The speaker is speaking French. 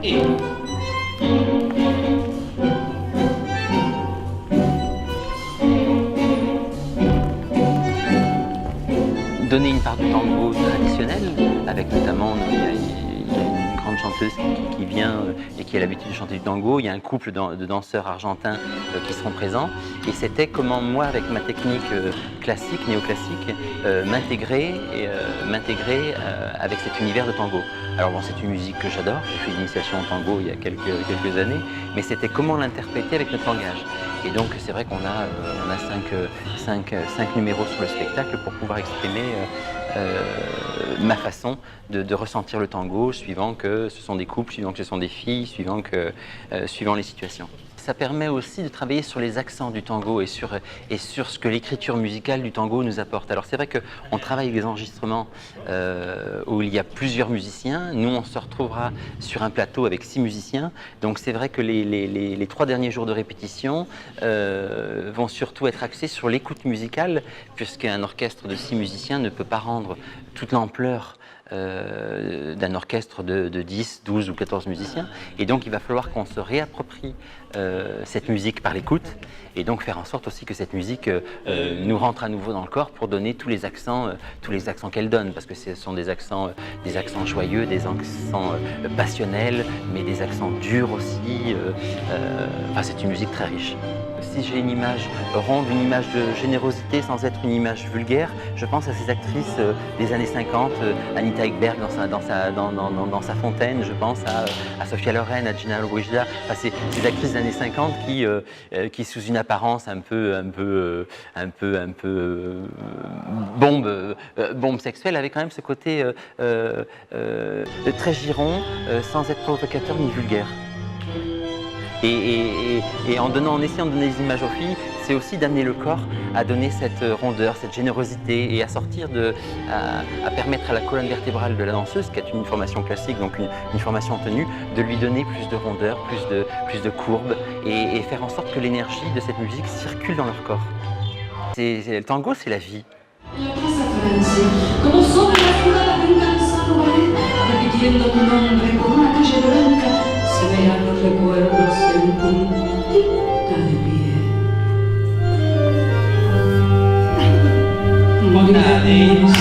Donner une part de tango traditionnel, avec notamment, il y a une grande chanteuse qui vient et qui a l'habitude de chanter du tango. Il y a un couple de danseurs argentins qui seront présents. Et c'était comment moi, avec ma technique classique, néoclassique, m'intégrer avec cet univers de tango. Alors bon, c'est une musique que j'adore. J'ai fait l'initiation au tango il y a quelques années, mais c'était comment l'interpréter avec notre langage. Et donc c'est vrai qu'on a cinq numéros sur le spectacle pour pouvoir exprimer ma façon de ressentir le tango, suivant que ce sont des couples, suivant que ce sont des filles, suivant les situations. Ça permet aussi de travailler sur les accents du tango et sur ce que l'écriture musicale du tango nous apporte. Alors c'est vrai qu'on travaille avec des enregistrements où il y a plusieurs musiciens. Nous, on se retrouvera sur un plateau avec 6 musiciens. Donc c'est vrai que les 3 derniers jours de répétition vont surtout être axés sur l'écoute musicale, puisqu'un orchestre de 6 musiciens ne peut pas rendre toute l'ampleur d'un orchestre de 10, 12 ou 14 musiciens. Et donc il va falloir qu'on se réapproprie cette musique par l'écoute et donc faire en sorte aussi que cette musique nous rentre à nouveau dans le corps pour donner tous les accents qu'elle donne, parce que ce sont des accents joyeux, des accents passionnels, mais des accents durs aussi. Enfin, c'est une musique très riche. Si j'ai une image ronde, une image de générosité sans être une image vulgaire, je pense à ces actrices des années 50, Anita Ekberg dans sa fontaine, je pense à Sophia Loren, à Gina Lollobrigida, enfin, ces actrices des années 50 qui sous une apparence un peu bombe sexuelle, avaient quand même ce côté très giron, sans être provocateur ni vulgaire. Et en essayant de donner des images aux filles, c'est aussi d'amener le corps à donner cette rondeur, cette générosité et à permettre à la colonne vertébrale de la danseuse, qui est une formation classique, donc une formation en tenue, de lui donner plus de rondeur, plus de courbe et faire en sorte que l'énergie de cette musique circule dans leur corps. Le tango, c'est la vie. Se vean los recuerdos en puntita de pie. Moriremos